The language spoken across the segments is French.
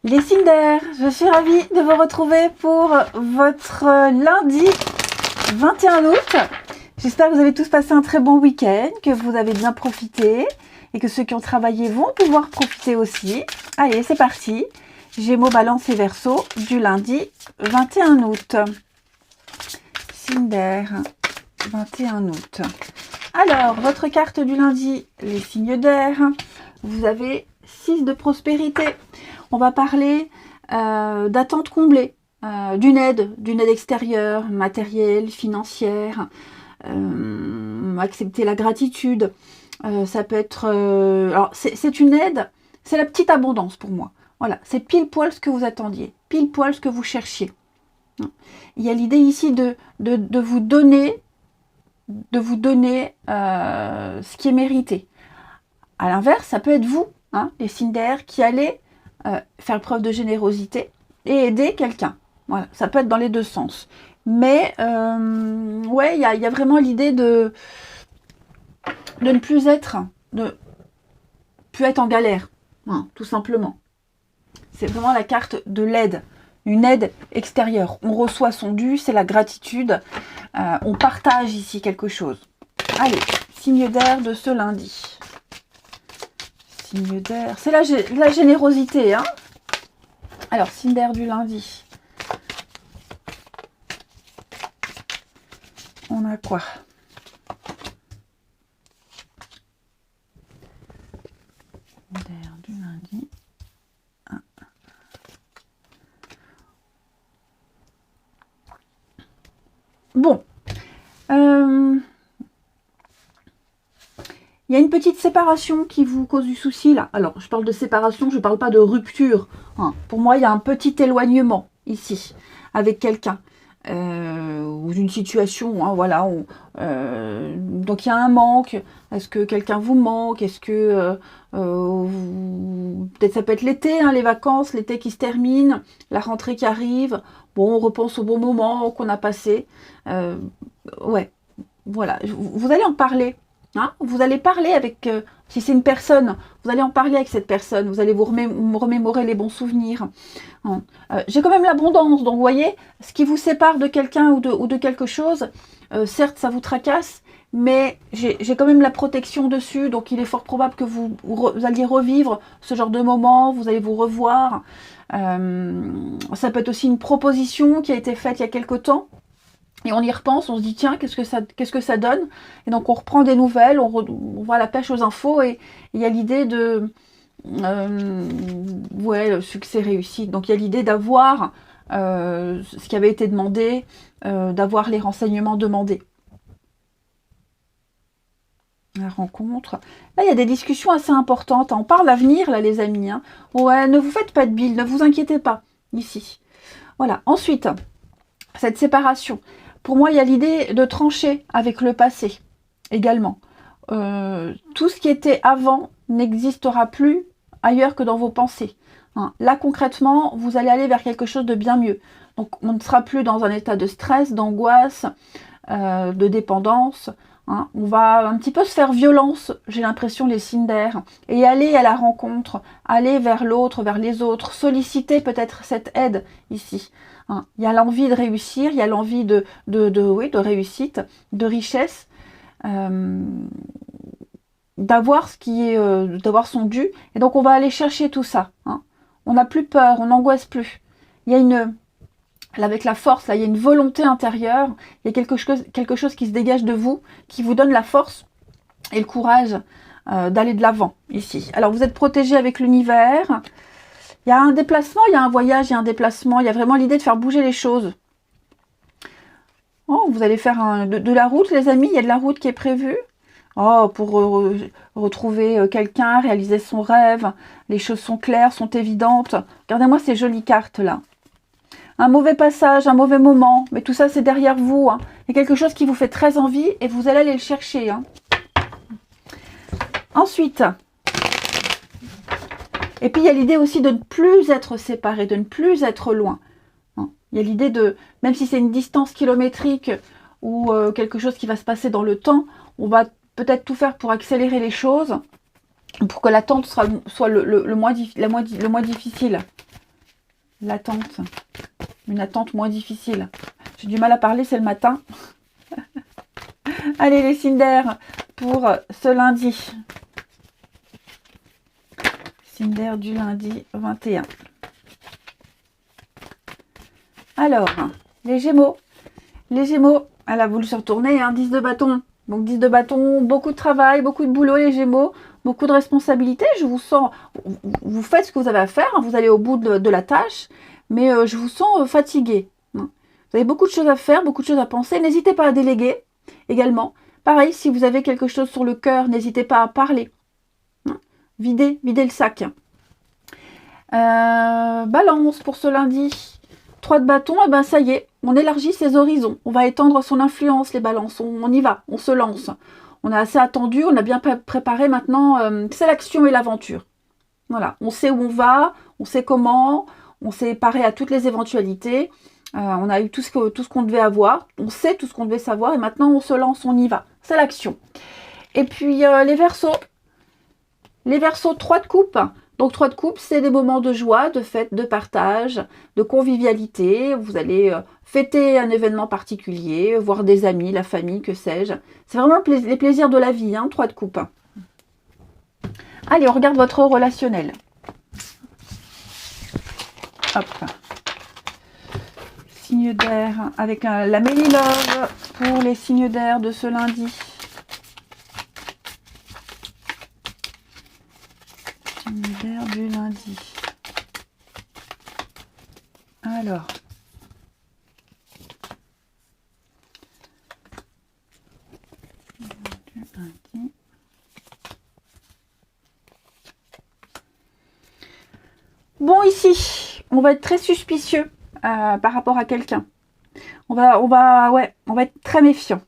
Les signes d'air, je suis ravie de vous retrouver pour votre lundi 21 août. J'espère que vous avez tous passé un très bon week-end, que vous avez bien profité et que ceux qui ont travaillé vont pouvoir profiter aussi. Allez, c'est parti. Gémeaux, Balance et Verseau du lundi 21 août. Signe d'air, 21 août. Alors, votre carte du lundi, les signes d'air. Vous avez 6 de prospérité. On va parler d'attentes comblées, d'une aide extérieure, matérielle, financière, accepter la gratitude. Ça peut être... alors, c'est une aide, c'est la petite abondance pour moi. Voilà, c'est pile poil ce que vous attendiez, pile poil ce que vous cherchiez. Il y a l'idée ici de vous donner, ce qui est mérité. À l'inverse, ça peut être vous, hein, les signes d'air, qui allez faire preuve de générosité et aider quelqu'un. Voilà, ça peut être dans les deux sens. Mais ouais, il y a vraiment l'idée de ne plus être, en galère, hein, tout simplement. C'est vraiment la carte de l'aide, une aide extérieure. On reçoit son dû, c'est la gratitude. On partage ici quelque chose. Allez, signe d'air de ce lundi. Signe d'air, c'est la générosité, hein. Alors, signe d'air du lundi. On a quoi? Signe d'air du lundi. Bon. Il y a une petite séparation qui vous cause du souci là. Alors, je parle de séparation, je ne parle pas de rupture. Hein. Pour moi, il y a un petit éloignement ici avec quelqu'un ou d'une situation. Hein, voilà. Donc, il y a un manque. Est-ce que quelqu'un vous manque? Est-ce que peut-être ça peut être l'été, hein, les vacances, l'été qui se termine, la rentrée qui arrive. Bon, on repense au bon moment qu'on a passé. Ouais, voilà. Vous allez en parler. Hein, vous allez parler avec, si c'est une personne, vous allez en parler avec cette personne, vous allez vous remémorer les bons souvenirs. Hein. J'ai quand même l'abondance, donc vous voyez, ce qui vous sépare de quelqu'un ou de quelque chose, certes ça vous tracasse, mais j'ai quand même la protection dessus, donc il est fort probable que vous alliez revivre ce genre de moment, vous allez vous revoir. Ça peut être aussi une proposition qui a été faite il y a quelque temps. Et on y repense, on se dit tiens, qu'est-ce que ça donne? Et donc on reprend des nouvelles, on voit la pêche aux infos et il y a l'idée de ouais, le succès réussi. Donc il y a l'idée d'avoir ce qui avait été demandé, d'avoir les renseignements demandés. La rencontre. Là, il y a des discussions assez importantes. On parle d'avenir, là, les amis. Hein. Ouais, ne vous faites pas de bile, ne vous inquiétez pas, ici. Voilà. Ensuite, cette séparation. Pour moi, il y a l'idée de trancher avec le passé également. Tout ce qui était avant n'existera plus ailleurs que dans vos pensées. Hein. Là, concrètement, vous allez aller vers quelque chose de bien mieux. Donc, on ne sera plus dans un état de stress, d'angoisse, de dépendance. Hein. On va un petit peu se faire violence, j'ai l'impression, les signes d'air, et aller à la rencontre, aller vers l'autre, vers les autres, solliciter peut-être cette aide ici. Hein. Il y a l'envie de réussir, il y a l'envie de réussite, de richesse, d'avoir ce qui est, d'avoir son dû, et donc on va aller chercher tout ça. Hein. On n'a plus peur, on n'angoisse plus. Il y a avec la force, là, il y a une volonté intérieure, il y a quelque chose qui se dégage de vous, qui vous donne la force et le courage d'aller de l'avant, ici. Alors, vous êtes protégé avec l'univers. Il y a un déplacement, il y a un voyage, il y a un déplacement. Il y a vraiment l'idée de faire bouger les choses. Oh, vous allez faire de la route, les amis. Il y a de la route qui est prévue. Oh, pour retrouver quelqu'un, réaliser son rêve. Les choses sont claires, sont évidentes. Regardez-moi ces jolies cartes, là. Un mauvais passage, un mauvais moment, mais tout ça c'est derrière vous. Hein. Il y a quelque chose qui vous fait très envie et vous allez aller le chercher. Hein. Ensuite, et puis il y a l'idée aussi de ne plus être séparés, de ne plus être loin. Hein. Il y a l'idée de, même si c'est une distance kilométrique ou quelque chose qui va se passer dans le temps, on va peut-être tout faire pour accélérer les choses, pour que l'attente soit le moins difficile. L'attente. Une attente moins difficile. J'ai du mal à parler, c'est le matin. Allez, les signes d'air pour ce lundi. Signe d'air du lundi 21. Alors, les Gémeaux. Les Gémeaux, elle a voulu se retourner, 10 de bâton. Donc 10 de bâton, beaucoup de travail, beaucoup de boulot, les Gémeaux, beaucoup de responsabilités. Je vous sens, vous faites ce que vous avez à faire, vous allez au bout de la tâche, mais je vous sens fatigué. Vous avez beaucoup de choses à faire, beaucoup de choses à penser. N'hésitez pas à déléguer également. Pareil, si vous avez quelque chose sur le cœur, n'hésitez pas à parler. Videz le sac. Balance pour ce lundi. 3 de bâton, et ben ça y est, on élargit ses horizons. On va étendre son influence, les balances. On y va, on se lance. On a assez attendu, on a bien préparé maintenant. C'est l'action et l'aventure. Voilà, on sait où on va, on sait comment, on s'est paré à toutes les éventualités. On a eu tout ce qu'on devait avoir. On sait tout ce qu'on devait savoir et maintenant on se lance, on y va. C'est l'action. Et puis les Verseaux. Les Verseaux, 3 de coupe. Donc 3 de coupe, c'est des moments de joie, de fête, de partage, de convivialité. Vous allez fêter un événement particulier, voir des amis, la famille, que sais-je. C'est vraiment les plaisirs de la vie, 3 de coupe. Allez, on regarde votre relationnel. Hop. Signe d'air avec la Mélie Love pour les signes d'air de ce lundi. Signe d'air du lundi. Alors. Du lundi. Bon, ici, on va être très suspicieux par rapport à quelqu'un. On va être très méfiant.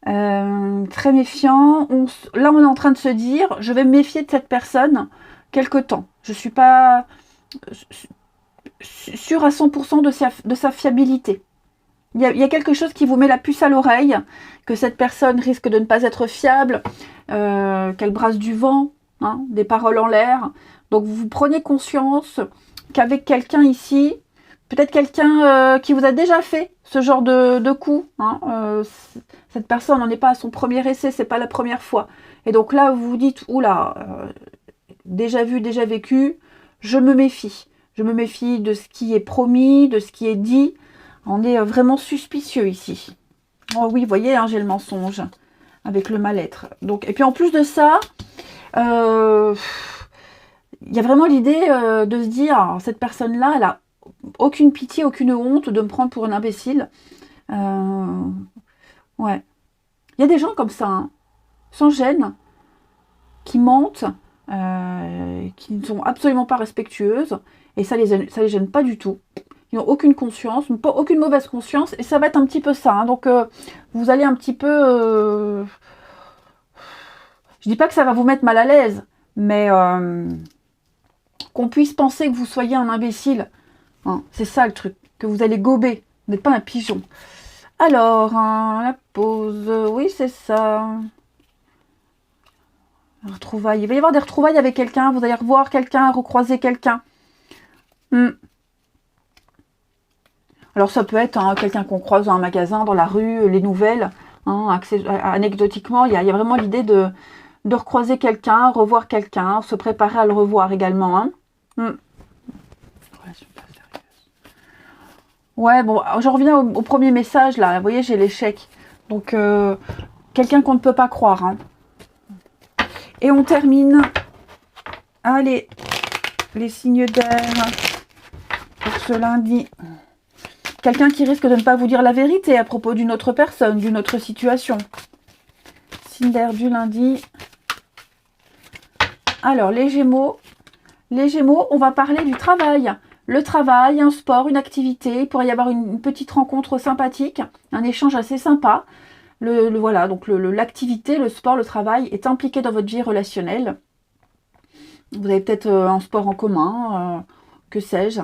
Très méfiant. Là, on est en train de se dire, je vais me méfier de cette personne quelque temps. Je ne suis pas sûre à 100% de sa fiabilité. Il y a quelque chose qui vous met la puce à l'oreille, que cette personne risque de ne pas être fiable, qu'elle brasse du vent, des paroles en l'air. Donc, vous prenez conscience qu'avec quelqu'un ici, peut-être quelqu'un qui vous a déjà fait ce genre de coup. Cette personne n'en est pas à son premier essai, c'est pas la première fois. Et donc là, vous vous dites, oula, déjà vu, déjà vécu, je me méfie. Je me méfie de ce qui est promis, de ce qui est dit. On est vraiment suspicieux ici. Oh oui, vous voyez, j'ai le mensonge avec le mal-être. Donc, et puis en plus de ça, il y a vraiment l'idée de se dire, cette personne-là, elle a aucune pitié, aucune honte de me prendre pour une imbécile. Ouais. Il y a des gens comme ça, sans gêne, qui mentent, qui ne sont absolument pas respectueuses, et ça les gêne pas du tout. Ils n'ont aucune conscience, aucune mauvaise conscience, et ça va être un petit peu ça. Donc, vous allez un petit peu... Je dis pas que ça va vous mettre mal à l'aise, mais qu'on puisse penser que vous soyez un imbécile, c'est ça le truc, que vous allez gober, vous n'êtes pas un pigeon. Alors, la pause, oui c'est ça. Retrouvailles. Il va y avoir des retrouvailles avec quelqu'un, vous allez revoir quelqu'un, recroiser quelqu'un. Alors ça peut être quelqu'un qu'on croise dans un magasin, dans la rue, les nouvelles. Anecdotiquement, il y a vraiment l'idée de recroiser quelqu'un, revoir quelqu'un, se préparer à le revoir également. Ouais, bon, j'en reviens au premier message là. Vous voyez, j'ai l'échec. Donc, quelqu'un qu'on ne peut pas croire. Et on termine. Allez, les signes d'air pour ce lundi. Quelqu'un qui risque de ne pas vous dire la vérité à propos d'une autre personne, d'une autre situation. Signe d'air du lundi. Alors, les Gémeaux. Les Gémeaux, on va parler du travail. Le travail, un sport, une activité. Il pourrait y avoir une petite rencontre sympathique, un échange assez sympa. Voilà, donc l'activité, le sport, le travail est impliqué dans votre vie relationnelle. Vous avez peut-être un sport en commun, que sais-je.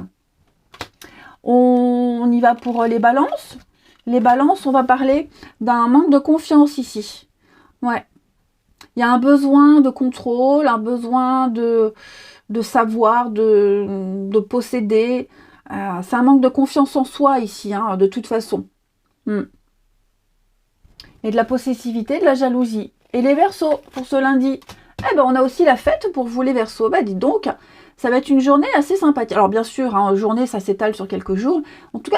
On y va pour les balances. Les balances, on va parler d'un manque de confiance ici. Ouais. Il y a un besoin de contrôle, un besoin de de savoir, de posséder. C'est un manque de confiance en soi ici, hein, de toute façon. Et de la possessivité, de la jalousie. Et les Verseaux, pour ce lundi, eh ben, on a aussi la fête pour vous les Verseaux. Bah, dites donc, ça va être une journée assez sympathique. Alors bien sûr, hein, journée, ça s'étale sur quelques jours. En tout cas,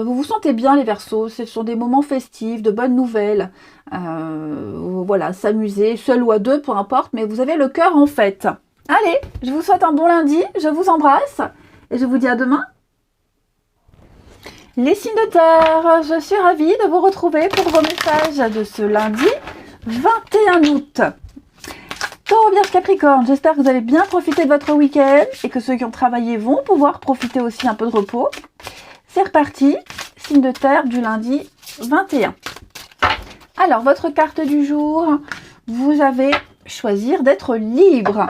vous vous sentez bien les Verseaux. Ce sont des moments festifs, de bonnes nouvelles. Voilà, s'amuser, seul ou à deux, peu importe. Mais vous avez le cœur en fête. Allez, je vous souhaite un bon lundi. Je vous embrasse. Et je vous dis à demain. Les signes de terre, je suis ravie de vous retrouver pour vos messages de ce lundi 21 août. Taureau, Vierge, Capricorne, j'espère que vous avez bien profité de votre week-end et que ceux qui ont travaillé vont pouvoir profiter aussi un peu de repos. C'est reparti, signe de terre du lundi 21. Alors, votre carte du jour, vous avez choisir d'être libre.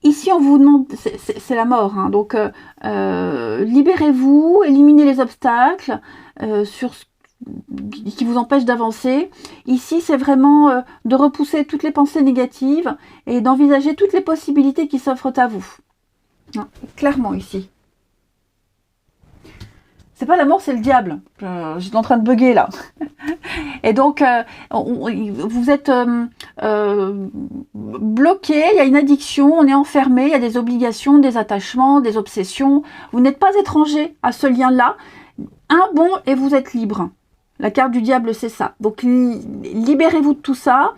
Ici, on vous demande, c'est la mort, hein, donc libérez-vous, éliminez les obstacles qui vous empêchent d'avancer. Ici, c'est vraiment de repousser toutes les pensées négatives et d'envisager toutes les possibilités qui s'offrent à vous. Non, clairement, ici. C'est pas la mort, c'est le diable. J'étais en train de bugger là. Et donc, vous êtes bloqué, il y a une addiction, on est enfermé, il y a des obligations, des attachements, des obsessions. Vous n'êtes pas étranger à ce lien-là. Un bond et vous êtes libre. La carte du diable, c'est ça. Donc, libérez-vous de tout ça.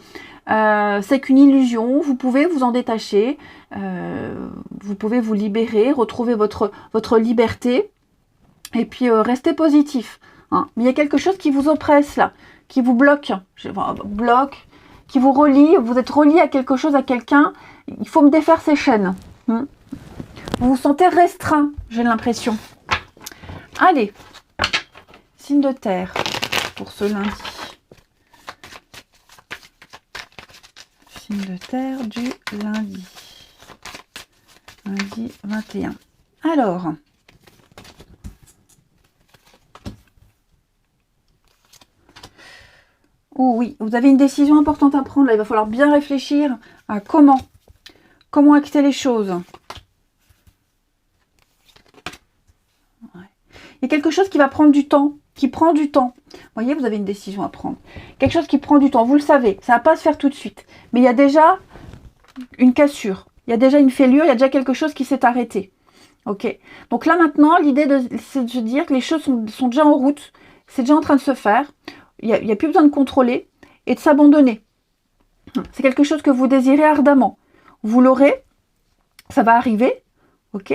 C'est qu'une illusion. Vous pouvez vous en détacher. Vous pouvez vous libérer, retrouver votre liberté. Et puis, restez positif. Hein. Mais il y a quelque chose qui vous oppresse là, qui vous bloque, qui vous relie. Vous êtes relié à quelque chose, à quelqu'un. Il faut me défaire ces chaînes. Vous vous sentez restreint, j'ai l'impression. Allez, signe de terre pour ce lundi. Signe de terre du lundi. Lundi 21. Alors... Oh oui, vous avez une décision importante à prendre. Là, il va falloir bien réfléchir à comment acter les choses. Ouais. Il y a quelque chose qui va prendre du temps, qui prend du temps. Vous voyez, vous avez une décision à prendre. Quelque chose qui prend du temps, vous le savez, ça ne va pas se faire tout de suite. Mais il y a déjà une cassure, il y a déjà une fêlure, il y a déjà quelque chose qui s'est arrêté. Ok. Donc là maintenant, l'idée c'est de se dire que les choses sont déjà en route, c'est déjà en train de se faire. Il n'y a plus besoin de contrôler et de s'abandonner. C'est quelque chose que vous désirez ardemment. Vous l'aurez, ça va arriver, ok.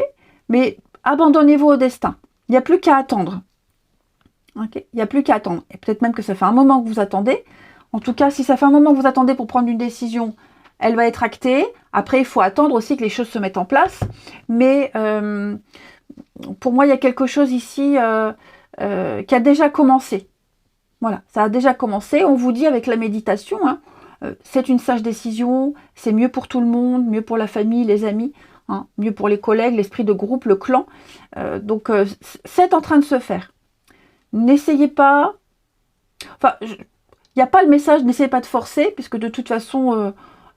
Mais abandonnez-vous au destin. Il n'y a plus qu'à attendre. Okay, il n'y a plus qu'à attendre. Et peut-être même que ça fait un moment que vous attendez. En tout cas, si ça fait un moment que vous attendez pour prendre une décision, elle va être actée. Après, il faut attendre aussi que les choses se mettent en place. Mais pour moi, il y a quelque chose ici qui a déjà commencé. Voilà, ça a déjà commencé. On vous dit avec la méditation, hein, c'est une sage décision, c'est mieux pour tout le monde, mieux pour la famille, les amis, hein, mieux pour les collègues, l'esprit de groupe, le clan. Donc, c'est en train de se faire. N'essayez pas... Enfin, il n'y a pas le message, n'essayez pas de forcer, puisque de toute façon,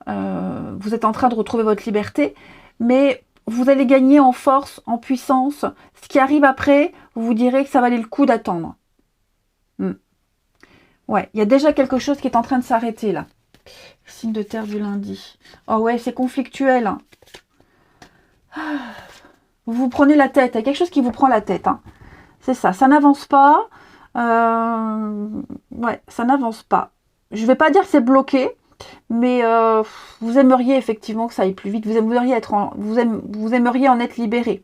vous êtes en train de retrouver votre liberté. Mais vous allez gagner en force, en puissance. Ce qui arrive après, vous vous direz que ça valait le coup d'attendre. Ouais, il y a déjà quelque chose qui est en train de s'arrêter là. Signe de terre du lundi. Oh ouais, c'est conflictuel. Hein. Vous vous prenez la tête. Il y a quelque chose qui vous prend la tête. Hein. C'est ça. Ça n'avance pas. Ouais, ça n'avance pas. Je ne vais pas dire que c'est bloqué, mais vous aimeriez effectivement que ça aille plus vite. Vous aimeriez vous aimeriez en être libéré.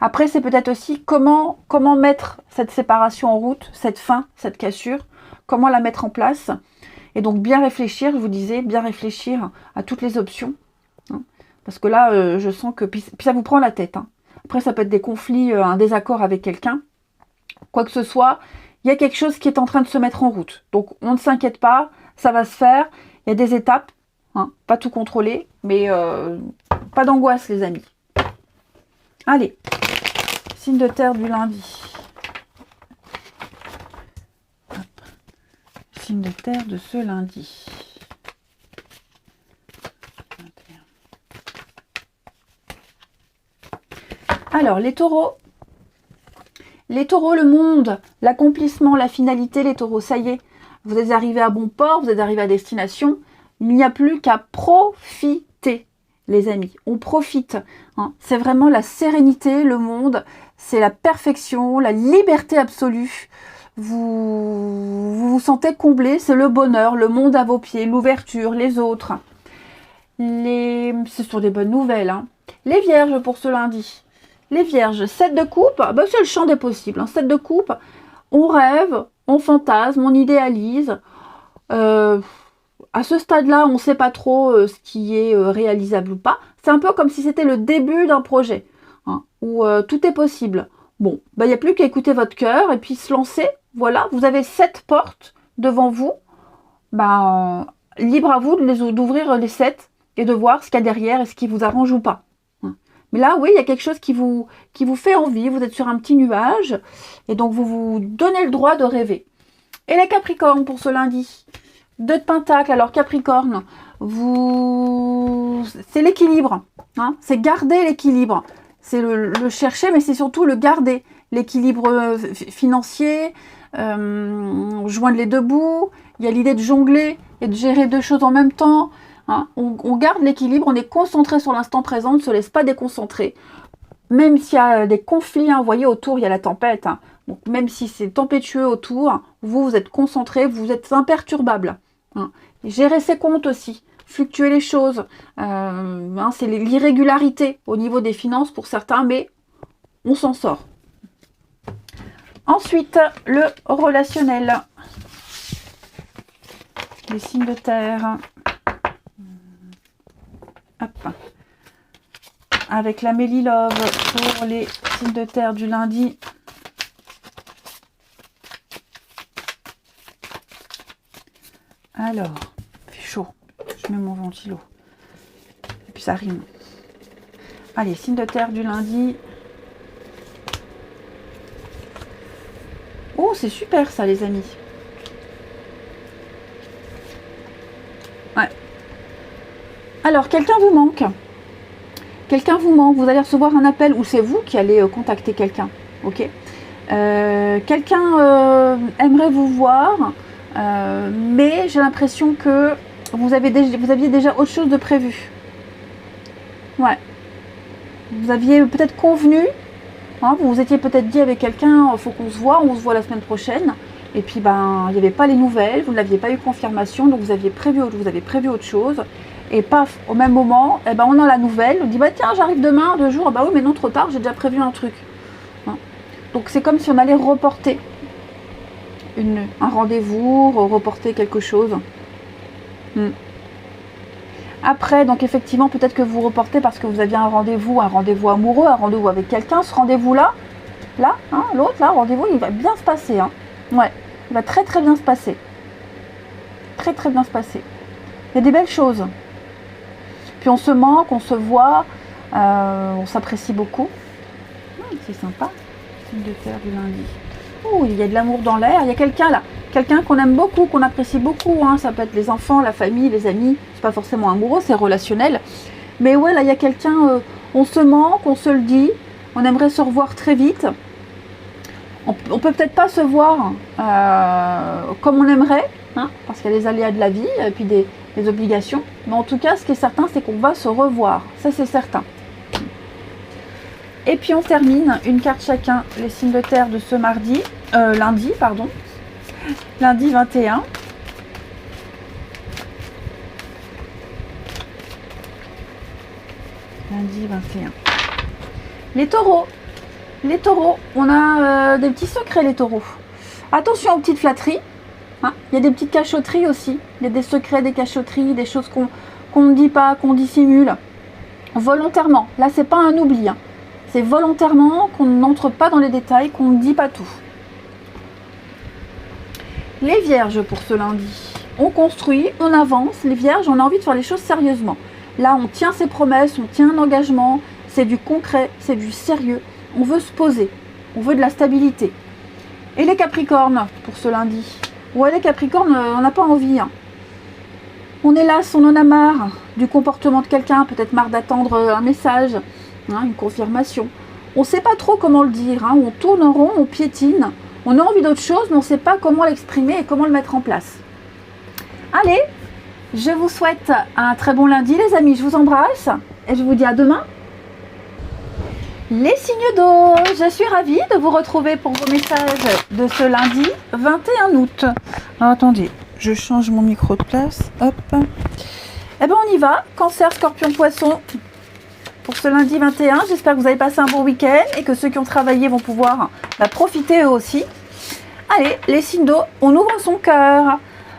Après, c'est peut-être aussi comment mettre cette séparation en route, cette fin, cette cassure, comment la mettre en place. Et donc bien réfléchir, je vous disais, bien réfléchir à toutes les options. Hein, parce que là, je sens que... Puis ça vous prend la tête. Hein. Après, ça peut être des conflits, un désaccord avec quelqu'un. Quoi que ce soit, il y a quelque chose qui est en train de se mettre en route. Donc, on ne s'inquiète pas, ça va se faire. Il y a des étapes, hein, pas tout contrôler, mais pas d'angoisse, les amis. Allez, signe de terre du lundi. Hop. signes de terre de ce lundi. 21. Alors, les taureaux. Les taureaux, le monde, l'accomplissement, la finalité, les taureaux, ça y est. Vous êtes arrivés à bon port, vous êtes arrivés à destination. Il n'y a plus qu'à profiter, les amis. On profite. Hein. C'est vraiment la sérénité, le monde. C'est la perfection, la liberté absolue. Vous vous sentez comblé, c'est le bonheur, le monde à vos pieds, l'ouverture, les autres. Ce sont des bonnes nouvelles. Hein. Les vierges pour ce lundi. Les vierges, 7 de coupe, ben c'est le champ des possibles. Hein. 7 de coupe, on rêve, on fantasme, on idéalise. À ce stade-là, on ne sait pas trop ce qui est réalisable ou pas. C'est un peu comme si c'était le début d'un projet, hein, où tout est possible. Bon, ben, il n'y a plus qu'à écouter votre cœur et puis se lancer. Voilà, vous avez 7 portes devant vous. Ben, libre à vous d'ouvrir les 7 et de voir ce qu'il y a derrière et ce qui vous arrange ou pas. Mais là, oui, il y a quelque chose qui vous fait envie. Vous êtes sur un petit nuage et donc vous vous donnez le droit de rêver. Et les Capricornes pour ce lundi. 2 de Pentacle. Alors Capricorne, c'est l'équilibre. Hein, c'est garder l'équilibre. C'est le chercher, mais c'est surtout le garder. L'équilibre financier, joindre les deux bouts. Il y a l'idée de jongler et de gérer 2 choses en même temps. Hein, on garde l'équilibre, on est concentré sur l'instant présent, on ne se laisse pas déconcentrer. Même s'il y a des conflits, hein, vous voyez autour, il y a la tempête. Hein, donc même si c'est tempétueux autour, vous êtes concentré, vous êtes imperturbable. Hein. Gérer ses comptes aussi, fluctuer les choses. Hein, c'est l'irrégularité au niveau des finances pour certains, mais on s'en sort. Ensuite, le relationnel. Les signes de terre. Hop. Avec la Mélilove pour les signes de terre du lundi. Alors, il fait chaud. Je mets mon ventilo. Et puis ça rime. Allez, signes de terre du lundi. Oh, c'est super ça, les amis. Ouais. Alors, quelqu'un vous manque. Quelqu'un vous manque. Vous allez recevoir un appel ou c'est vous qui allez contacter quelqu'un. Ok. Quelqu'un aimerait vous voir, mais j'ai l'impression que vous aviez déjà autre chose de prévu. Ouais. Vous aviez peut-être convenu. Hein, vous vous étiez peut-être dit avec quelqu'un, il faut qu'on se voit, on se voit la semaine prochaine. Et puis, ben, il n'y avait pas les nouvelles, vous n'aviez pas eu confirmation, donc vous avez prévu autre chose. Et paf, au même moment, eh ben, on a la nouvelle, on dit, bah tiens, j'arrive demain, 2 jours, bah oui, mais non, trop tard, j'ai déjà prévu un truc. Hein. Donc c'est comme si on allait reporter un rendez-vous, reporter quelque chose. Après, donc effectivement, peut-être que vous reportez parce que vous aviez un rendez-vous amoureux, un rendez-vous avec quelqu'un. Ce rendez-vous-là, hein, l'autre, là, rendez-vous, il va bien se passer. Hein. Ouais, il va très très bien se passer. Très très bien se passer. Il y a des belles choses. Puis on se manque, on se voit, on s'apprécie beaucoup. C'est sympa. Signe de terre du lundi. Oh, il y a de l'amour dans l'air. Il y a quelqu'un là. Quelqu'un qu'on aime beaucoup, qu'on apprécie beaucoup. Hein. Ça peut être les enfants, la famille, les amis. C'est pas forcément amoureux, c'est relationnel. Mais ouais, là, il y a quelqu'un, on se manque, on se le dit. On aimerait se revoir très vite. On peut peut-être pas se voir comme on aimerait, hein, parce qu'il y a les aléas de la vie et puis des obligations. Mais en tout cas, ce qui est certain, c'est qu'on va se revoir. Ça, c'est certain. Et puis, on termine une carte chacun, les signes de terre de ce lundi, pardon. Lundi 21. Lundi 21. Les taureaux. Les taureaux, on a des petits secrets, les taureaux. Attention aux petites flatteries. Hein. Il y a des petites cachotteries aussi. Il y a des secrets, des cachotteries, des choses qu'on ne dit pas, qu'on dissimule. Volontairement. Là, c'est pas un oubli. Hein. C'est volontairement qu'on n'entre pas dans les détails, qu'on ne dit pas tout. Les vierges pour ce lundi. On construit, on avance. Les vierges, on a envie de faire les choses sérieusement. Là, on tient ses promesses, on tient un engagement. C'est du concret, c'est du sérieux. On veut se poser, on veut de la stabilité. Et les capricornes pour ce lundi. Ouais, les Capricornes, on n'a pas envie. Hein. On est là, on en a marre du comportement de quelqu'un, peut-être marre d'attendre un message, hein, une confirmation. On ne sait pas trop comment le dire, hein. On tourne en rond, on piétine. On a envie d'autre chose, mais on ne sait pas comment l'exprimer et comment le mettre en place. Allez, je vous souhaite un très bon lundi, les amis. Je vous embrasse et je vous dis à demain. Les signes d'eau, je suis ravie de vous retrouver pour vos messages de ce lundi 21 août. Alors, attendez, je change mon micro de place. Hop. Eh bien, on y va. Cancer, Scorpion, Poisson. Pour ce lundi 21, j'espère que vous avez passé un bon week-end et que ceux qui ont travaillé vont pouvoir profiter eux aussi. Allez, les signes d'eau, on ouvre son cœur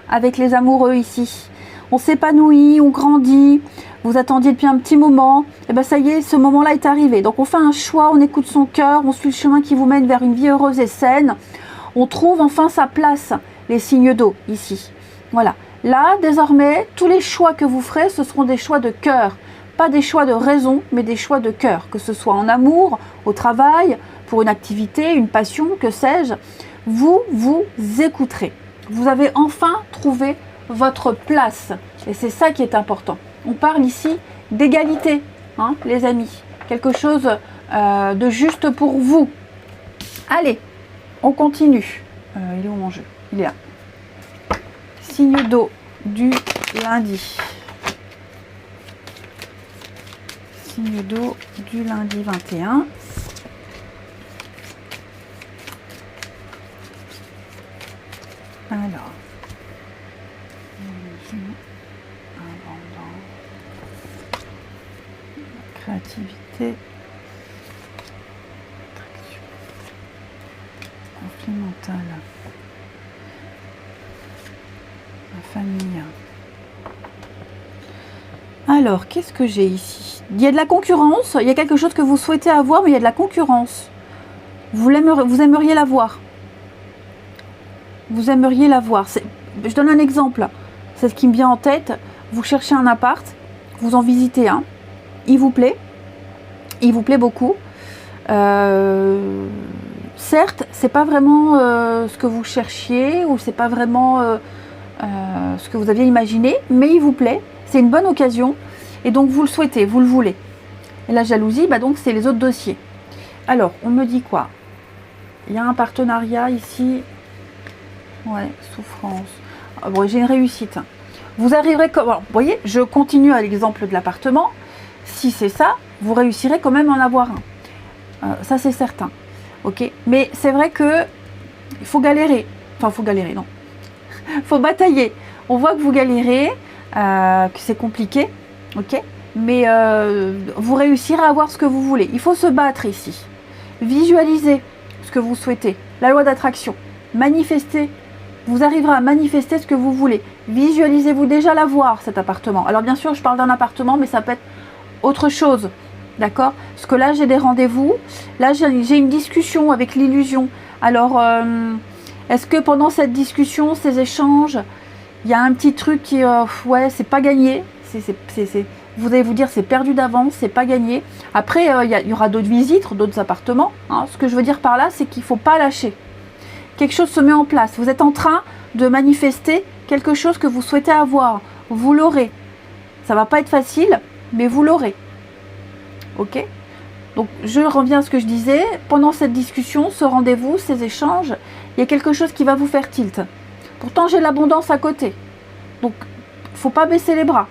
avec les amoureux ici. On s'épanouit, on grandit. Vous attendiez depuis un petit moment, et bien ça y est, ce moment-là est arrivé. Donc on fait un choix, on écoute son cœur, on suit le chemin qui vous mène vers une vie heureuse et saine. On trouve enfin sa place, les signes d'eau ici. Voilà. Là, désormais, tous les choix que vous ferez, ce seront des choix de cœur. Pas des choix de raison, mais des choix de cœur. Que ce soit en amour, au travail, pour une activité, une passion, que sais-je. Vous écouterez. Vous avez enfin trouvé votre place. Et c'est ça qui est important. On parle ici d'égalité, hein, les amis. Quelque chose de juste pour vous. Allez, on continue. Il est où mon jeu? Il est là. Signe d'eau du lundi. Signe d'eau du lundi 21. Alors. Créativité, conflit mental, la famille. Alors, qu'est-ce que j'ai ici? Il y a de la concurrence, il y a quelque chose que vous souhaitez avoir, mais il y a de la concurrence. Vous aimeriez l'avoir. Vous aimeriez l'avoir. Je donne un exemple, c'est ce qui me vient en tête. Vous cherchez un appart, vous en visitez un. Il vous plaît beaucoup. Certes, c'est pas vraiment ce que vous cherchiez ou c'est pas vraiment ce que vous aviez imaginé, mais il vous plaît. C'est une bonne occasion et donc vous le souhaitez, vous le voulez. Et la jalousie, bah donc c'est les autres dossiers. Alors, on me dit quoi? Il y a un partenariat ici. Ouais, souffrance. Ah, bon, j'ai une réussite. Vous arriverez comme. Alors, vous voyez, je continue à l'exemple de l'appartement. Si c'est ça, vous réussirez quand même à en avoir un. Ça, c'est certain. Ok. Mais c'est vrai que il faut galérer. Enfin, il faut galérer, non. Il faut batailler. On voit que vous galérez, que c'est compliqué. Ok. Mais vous réussirez à avoir ce que vous voulez. Il faut se battre ici. Visualisez ce que vous souhaitez. La loi d'attraction. Manifestez. Vous arriverez à manifester ce que vous voulez. Visualisez-vous déjà l'avoir, cet appartement. Alors, bien sûr, je parle d'un appartement, mais ça peut être autre chose, d'accord? Parce que là, j'ai des rendez-vous. Là, j'ai une discussion avec l'illusion. Alors, est-ce que pendant cette discussion, ces échanges, il y a un petit truc qui, ouais, c'est pas gagné. Vous allez vous dire, c'est perdu d'avance, c'est pas gagné. Après, il y aura d'autres visites, d'autres appartements. Hein. Ce que je veux dire par là, c'est qu'il ne faut pas lâcher. Quelque chose se met en place. Vous êtes en train de manifester quelque chose que vous souhaitez avoir. Vous l'aurez. Ça ne va pas être facile, mais vous l'aurez. Ok? Donc, je reviens à ce que je disais. Pendant cette discussion, ce rendez-vous, ces échanges, il y a quelque chose qui va vous faire tilt. Pourtant, j'ai l'abondance à côté. Donc, il ne faut pas baisser les bras.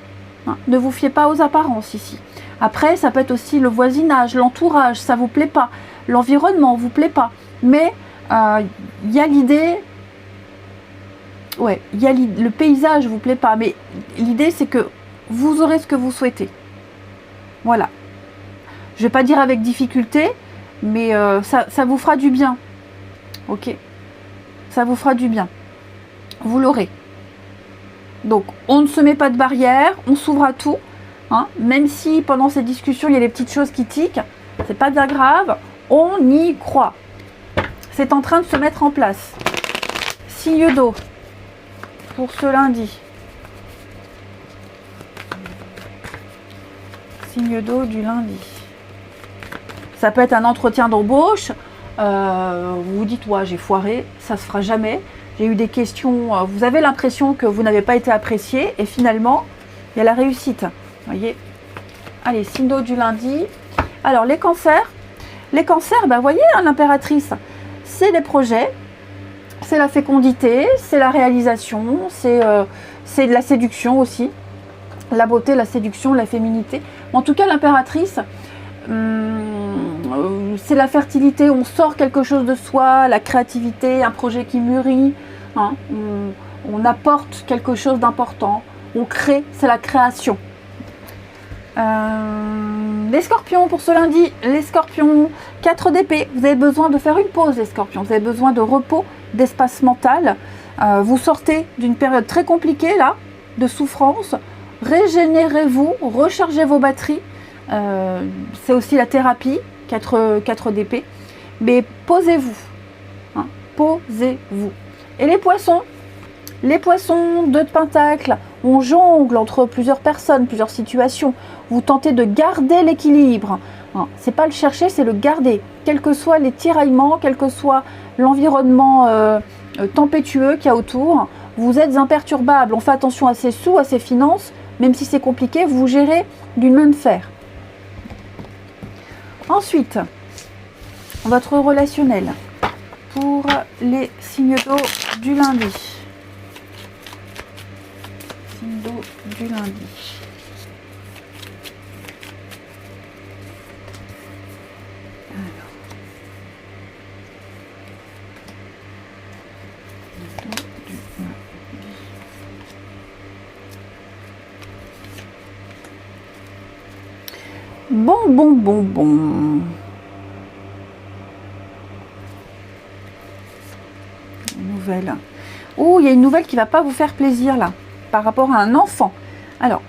Hein? Ne vous fiez pas aux apparences ici. Après, ça peut être aussi le voisinage, l'entourage, ça ne vous plaît pas. L'environnement ne vous plaît pas. Mais il y a l'idée... Ouais, le paysage ne vous plaît pas. Mais l'idée, c'est que vous aurez ce que vous souhaitez. Voilà. Je ne vais pas dire avec difficulté, mais ça vous fera du bien. Ok? Ça vous fera du bien. Vous l'aurez. Donc, on ne se met pas de barrière, on s'ouvre à tout. Hein, même si pendant cette discussion, il y a des petites choses qui tiquent, c'est pas bien grave, on y croit. C'est en train de se mettre en place. Signe d'eau pour ce lundi. Signe d'eau du lundi. Ça peut être un entretien d'embauche. Vous vous dites, ouais, j'ai foiré, ça se fera jamais. j'ai eu des questions, vous avez l'impression que vous n'avez pas été apprécié, et finalement, il y a la réussite. Vous voyez? Allez, signe d'eau du lundi. Alors, les cancers, vous voyez, hein, l'impératrice, c'est les projets, c'est la fécondité, c'est la réalisation, c'est de la séduction aussi. La beauté, la séduction, la féminité. En tout cas, l'impératrice, c'est la fertilité, on sort quelque chose de soi, la créativité, un projet qui mûrit, hein, on apporte quelque chose d'important, on crée, c'est la création. Les scorpions, pour ce lundi, les scorpions, 4 d'épée, vous avez besoin de faire une pause, les scorpions, vous avez besoin de repos, d'espace mental, vous sortez d'une période très compliquée là, de souffrance, régénérez-vous, rechargez vos batteries, c'est aussi la thérapie, 4 d'épée, mais posez-vous, hein, posez-vous. Et les poissons, 2 de pentacle, on jongle entre plusieurs personnes, plusieurs situations, vous tentez de garder l'équilibre, hein, c'est pas le chercher, c'est le garder, quels que soient les tiraillements, quel que soit l'environnement tempétueux qu'il y a autour, vous êtes imperturbable, on fait attention à ses sous, à ses finances, même si c'est compliqué, vous gérez d'une main de fer. Ensuite, votre relationnel pour les signes d'eau du lundi. Signe d'eau du lundi. Bon. Nouvelle. Oh, il y a une nouvelle qui va pas vous faire plaisir là, par rapport à un enfant. Alors,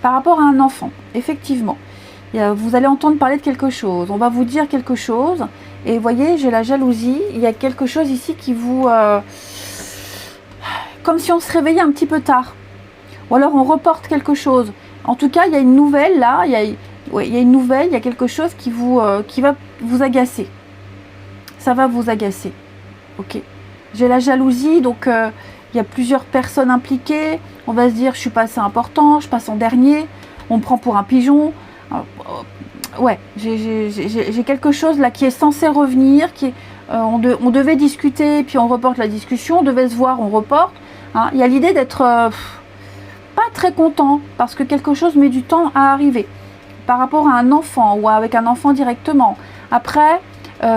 par rapport à un enfant, effectivement, vous allez entendre parler de quelque chose. On va vous dire quelque chose. Et vous voyez, j'ai la jalousie. Il y a quelque chose ici qui vous... comme si on se réveillait un petit peu tard. Ou alors on reporte quelque chose. En tout cas, il y a une nouvelle là. Il y a une nouvelle, il y a quelque chose qui va vous agacer. Ça va vous agacer. Ok. J'ai la jalousie, donc il y a plusieurs personnes impliquées. On va se dire, je suis pas assez important, je passe en dernier. On me prend pour un pigeon. Ouais, j'ai quelque chose là qui est censé revenir. On devait discuter, puis on reporte la discussion. On devait se voir, on reporte. Hein. Il y a l'idée d'être pas très content parce que quelque chose met du temps à arriver. Par rapport à un enfant ou avec un enfant directement. Après,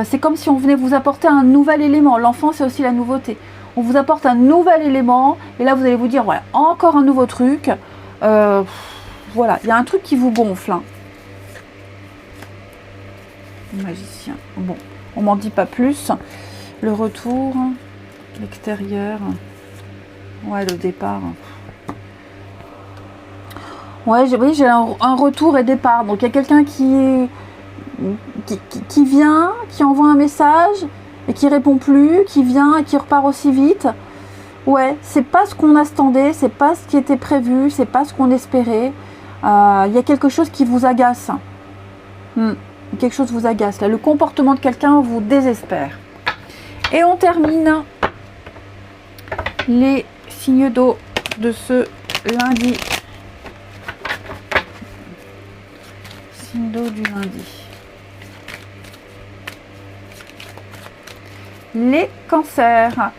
c'est comme si on venait vous apporter un nouvel élément. L'enfant, c'est aussi la nouveauté. On vous apporte un nouvel élément et là, vous allez vous dire, voilà, encore un nouveau truc. Voilà, il y a un truc qui vous gonfle. Hein. Magicien. Bon, on m'en dit pas plus. Le retour, l'extérieur. Ouais, le départ. Ouais, j'ai un retour et départ. Donc, il y a quelqu'un qui vient, qui envoie un message et qui répond plus, qui vient et qui repart aussi vite. Ouais, c'est pas ce qu'on attendait, c'est pas ce qui était prévu, c'est pas ce qu'on espérait. Il y a quelque chose qui vous agace. Quelque chose vous agace. Là, le comportement de quelqu'un vous désespère. Et on termine les signes d'eau de ce lundi. Signe d'eau du lundi. Les cancers.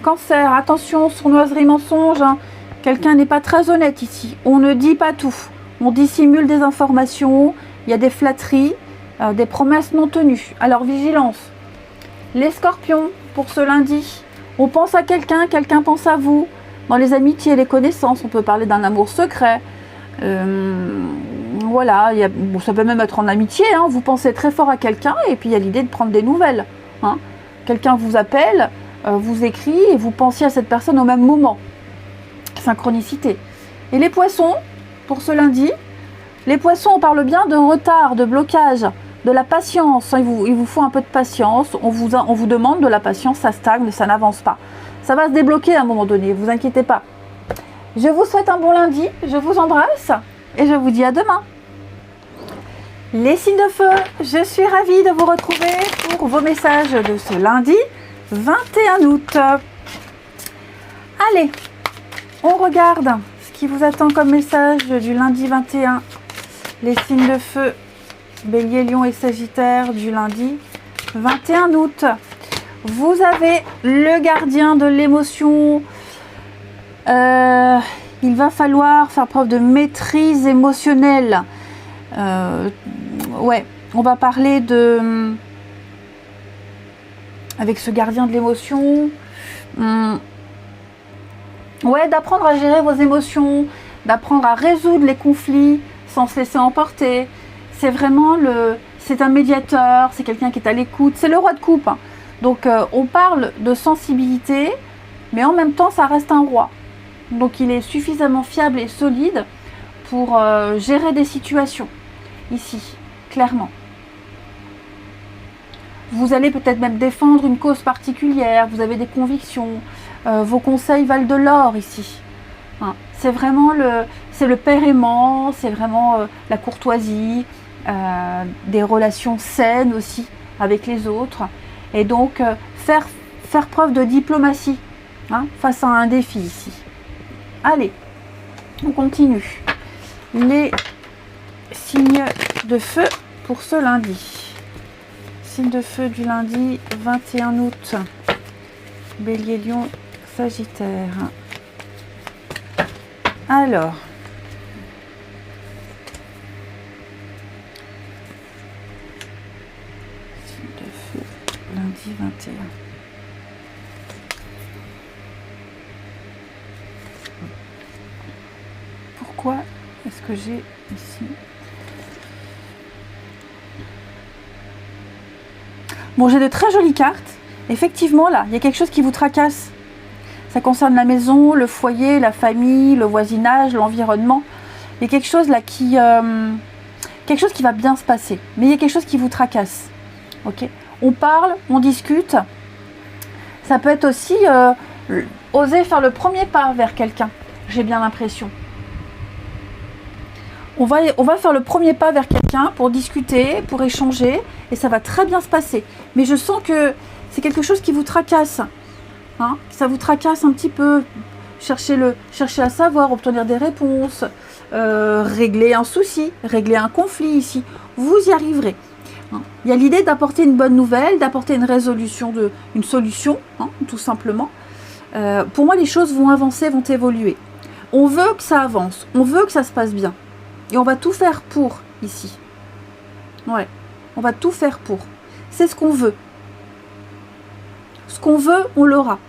Cancer, attention, sournoiserie, mensonge. Hein. Quelqu'un n'est pas très honnête ici. On ne dit pas tout. On dissimule des informations. Il y a des flatteries, des promesses non tenues. Alors, vigilance. Les scorpions, pour ce lundi. On pense à quelqu'un, quelqu'un pense à vous. Dans les amitiés, les connaissances, on peut parler d'un amour secret. Voilà, bon, ça peut même être en amitié. Hein. Vous pensez très fort à quelqu'un et puis il y a l'idée de prendre des nouvelles. Hein. Quelqu'un vous appelle, vous écrit et vous pensiez à cette personne au même moment. Synchronicité. Et les poissons, pour ce lundi, les poissons, on parle bien de retard, de blocage, de la patience. Il vous faut un peu de patience. On vous demande de la patience, ça stagne, ça n'avance pas. Ça va se débloquer à un moment donné, vous inquiétez pas. Je vous souhaite un bon lundi, je vous embrasse et je vous dis à demain. Les signes de feu, je suis ravie de vous retrouver pour vos messages de ce lundi 21 août. Allez, on regarde ce qui vous attend comme message du lundi 21. Les signes de feu, Bélier, Lion et Sagittaire du lundi 21 août. Vous avez le gardien de l'émotion. Il va falloir faire preuve de maîtrise émotionnelle. Ouais, on va parler de... Avec ce gardien de l'émotion... Ouais, d'apprendre à gérer vos émotions, d'apprendre à résoudre les conflits sans se laisser emporter. C'est vraiment c'est un médiateur, c'est quelqu'un qui est à l'écoute. C'est le roi de coupe. Hein. Donc, on parle de sensibilité, mais en même temps, ça reste un roi. Donc, il est suffisamment fiable et solide pour gérer des situations. Ici, clairement. Vous allez peut-être même défendre une cause particulière. Vous avez des convictions. Vos conseils valent de l'or ici. Hein. C'est vraiment le père aimant, c'est vraiment la courtoisie, des relations saines aussi avec les autres. Et donc, faire preuve de diplomatie face à un défi ici. Allez, on continue. Les signes de feu pour ce lundi. Signe de feu du lundi 21 août. Bélier, Lion, Sagittaire. Alors, signe de feu, lundi 21. Pourquoi est-ce que j'ai ici? Bon, j'ai de très jolies cartes. Effectivement, là, il y a quelque chose qui vous tracasse. Ça concerne la maison, le foyer, la famille, le voisinage, l'environnement. Il y a quelque chose là quelque chose qui va bien se passer. Mais il y a quelque chose qui vous tracasse. Ok ? On parle, on discute. Ça peut être aussi oser faire le premier pas vers quelqu'un. J'ai bien l'impression. On va faire le premier pas vers quelqu'un pour discuter, pour échanger. Et ça va très bien se passer. Mais je sens que c'est quelque chose qui vous tracasse. Hein, ça vous tracasse un petit peu. Cherchez à savoir, obtenir des réponses, régler un souci, régler un conflit ici. Vous y arriverez. Hein. Il y a l'idée d'apporter une bonne nouvelle, d'apporter une solution, tout simplement. Pour moi, les choses vont avancer, vont évoluer. On veut que ça avance, on veut que ça se passe bien. Et on va tout faire pour, ici. Ouais, on va tout faire pour. C'est ce qu'on veut. Ce qu'on veut, on l'aura.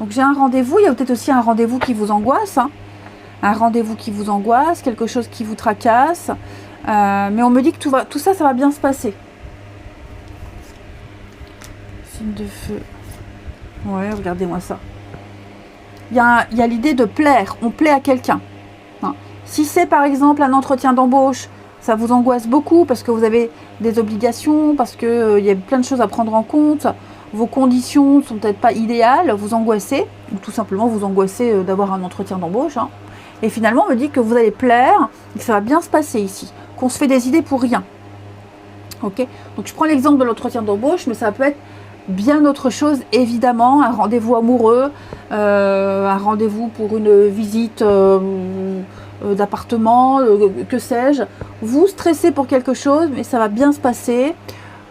Donc j'ai un rendez-vous, il y a peut-être aussi un rendez-vous qui vous angoisse. Hein. Un rendez-vous qui vous angoisse, quelque chose qui vous tracasse. Mais on me dit que tout ça, ça va bien se passer. Signe de feu. Ouais, regardez-moi ça. Il y a l'idée de plaire. On plaît à quelqu'un. Hein. Si c'est par exemple un entretien d'embauche, ça vous angoisse beaucoup parce que vous avez des obligations, parce qu'il y a plein de choses à prendre en compte. Vos conditions ne sont peut-être pas idéales, vous angoissez, ou tout simplement vous angoissez d'avoir un entretien d'embauche. Hein. Et finalement, on me dit que vous allez plaire, et que ça va bien se passer ici, qu'on se fait des idées pour rien. Ok ? Donc je prends l'exemple de l'entretien d'embauche, mais ça peut être bien autre chose, évidemment, un rendez-vous amoureux, un rendez-vous pour une visite d'appartement, que sais-je. Vous stressez pour quelque chose, mais ça va bien se passer.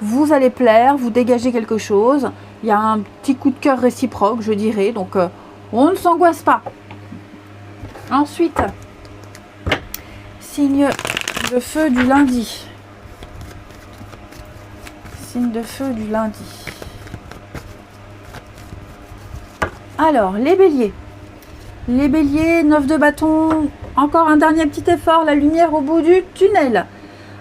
Vous allez plaire, vous dégagez quelque chose. Il y a un petit coup de cœur réciproque, je dirais. Donc, on ne s'angoisse pas. Ensuite, signe de feu du lundi. Signe de feu du lundi. Alors, les béliers. Les béliers, 9 de bâton. Encore un dernier petit effort, la lumière au bout du tunnel.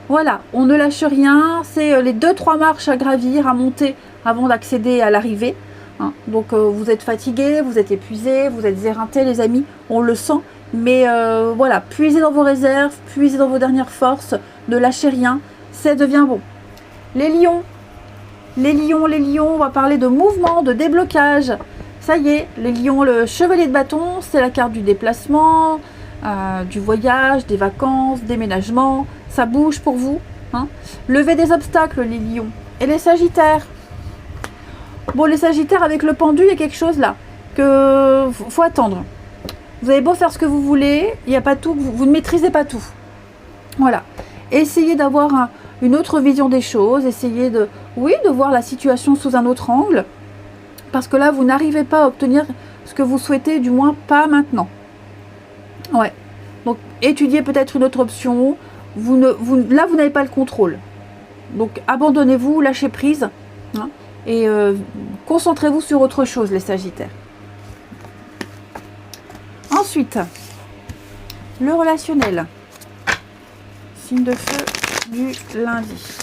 Voilà, on ne lâche rien, c'est les 2-3 marches à gravir, à monter avant d'accéder à l'arrivée. Hein. Donc vous êtes fatigués, vous êtes épuisés, vous êtes éreintés les amis, on le sent. Mais voilà, puisez dans vos réserves, puisez dans vos dernières forces, ne lâchez rien, ça devient bon. Les lions, on va parler de mouvement, de déblocage. Ça y est, les lions, le chevalier de bâton, c'est la carte du déplacement, du voyage, des vacances, déménagement. Ça bouge pour vous. Hein. Levez des obstacles, les lions. Et les sagittaires. Bon, les sagittaires, avec le pendu, il y a quelque chose là. que faut attendre. Vous avez beau faire ce que vous voulez, il n'y a pas tout, vous ne maîtrisez pas tout. Voilà. Essayez d'avoir une autre vision des choses, essayez de, oui, de voir la situation sous un autre angle, parce que là, vous n'arrivez pas à obtenir ce que vous souhaitez, du moins pas maintenant. Ouais. Donc, étudiez peut-être une autre option. Là, vous n'avez pas le contrôle. Donc, abandonnez-vous, lâchez prise, hein, et concentrez-vous sur autre chose, les Sagittaires. Ensuite, le relationnel. Signe de feu du lundi.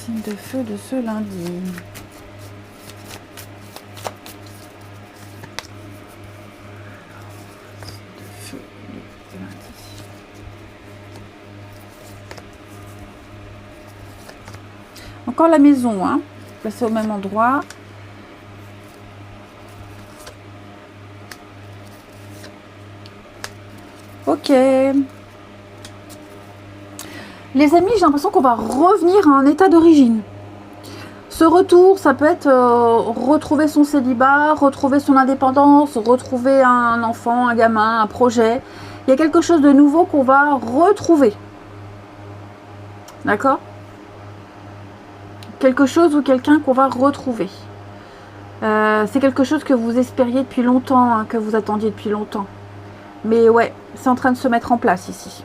Signe de feu de ce lundi. Signe de feu du lundi. Encore la maison, hein, placée au même endroit. Ok. Les amis, j'ai l'impression qu'on va revenir à un état d'origine. Ce retour, ça peut être retrouver son célibat, retrouver son indépendance, retrouver un enfant, un gamin, un projet. Il y a quelque chose de nouveau qu'on va retrouver. D'accord? Quelque chose ou quelqu'un qu'on va retrouver. C'est quelque chose que vous espériez depuis longtemps, hein, que vous attendiez depuis longtemps. Mais ouais, c'est en train de se mettre en place ici.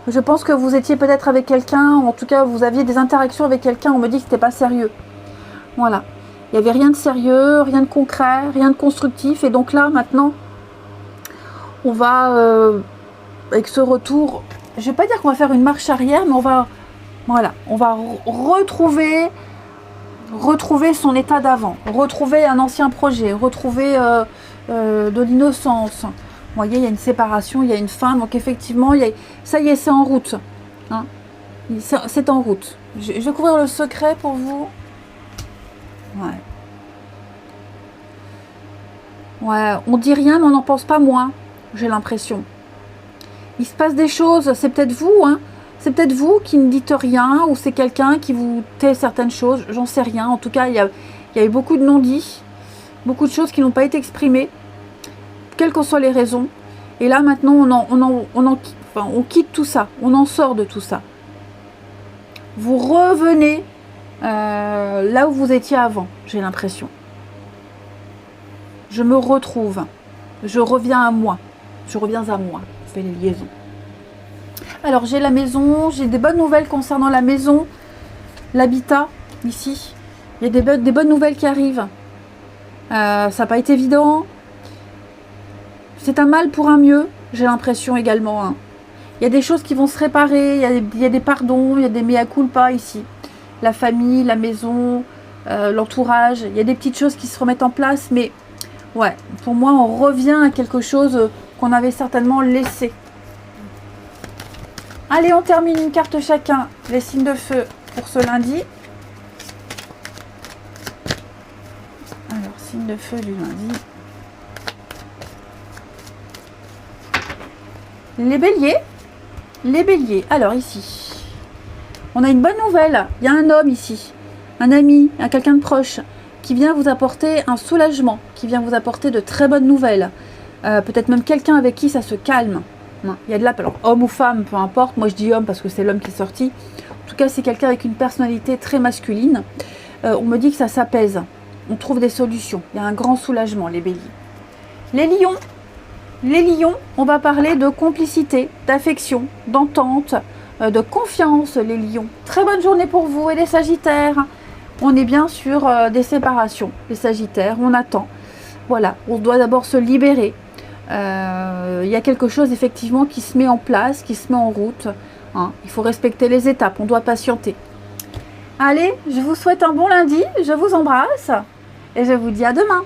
Je pense que vous étiez peut-être avec quelqu'un, en tout cas vous aviez des interactions avec quelqu'un, on me dit que c'était pas sérieux. Voilà. Il n'y avait rien de sérieux, rien de concret, rien de constructif. Et donc là, maintenant, on va, avec ce retour, je vais pas dire qu'on va faire une marche arrière, mais on va, voilà, on va retrouver son état d'avant, retrouver un ancien projet, retrouver de l'innocence. Vous voyez, il y a une séparation, il y a une fin, donc effectivement, ça y est, c'est en route. Hein, c'est en route. Je vais couvrir le secret pour vous. Ouais. Ouais, on dit rien, mais on n'en pense pas moins, j'ai l'impression. Il se passe des choses, c'est peut-être vous, hein. C'est peut-être vous qui ne dites rien, ou c'est quelqu'un qui vous tait certaines choses, j'en sais rien. En tout cas, il y a eu beaucoup de non-dits, beaucoup de choses qui n'ont pas été exprimées, quelles qu'en soient les raisons. Et là, maintenant, on quitte tout ça, on en sort de tout ça. Vous revenez là où vous étiez avant, j'ai l'impression. Je me retrouve, je reviens à moi, je fais les liaisons. Alors, j'ai la maison, j'ai des bonnes nouvelles concernant la maison, l'habitat, ici. Il y a des bonnes nouvelles qui arrivent. Ça n'a pas été évident. C'est un mal pour un mieux, j'ai l'impression également. Hein. Il y a des choses qui vont se réparer, il y a des pardons, il y a des mea culpa ici. La famille, la maison, l'entourage, il y a des petites choses qui se remettent en place, mais ouais, pour moi, on revient à quelque chose qu'on avait certainement laissé. Allez, on termine une carte chacun, les signes de feu pour ce lundi. Alors, signe de feu du lundi. Les béliers, alors ici, on a une bonne nouvelle, il y a un homme ici, un ami, quelqu'un de proche, qui vient vous apporter un soulagement, qui vient vous apporter de très bonnes nouvelles, peut-être même quelqu'un avec qui ça se calme. Il y a de alors homme ou femme, peu importe, moi je dis homme parce que c'est l'homme qui est sorti, en tout cas c'est quelqu'un avec une personnalité très masculine, on me dit que ça s'apaise, on trouve des solutions, il y a un grand soulagement, les béliers. Les lions, on va parler de complicité, d'affection, d'entente, de confiance, les lions. Très bonne journée pour vous et les sagittaires. On est bien sur des séparations, les sagittaires, on attend. Voilà, on doit d'abord se libérer. Il y a quelque chose effectivement qui se met en place, qui se met en route. Hein. Il faut respecter les étapes, on doit patienter. Allez, je vous souhaite un bon lundi, je vous embrasse et je vous dis à demain.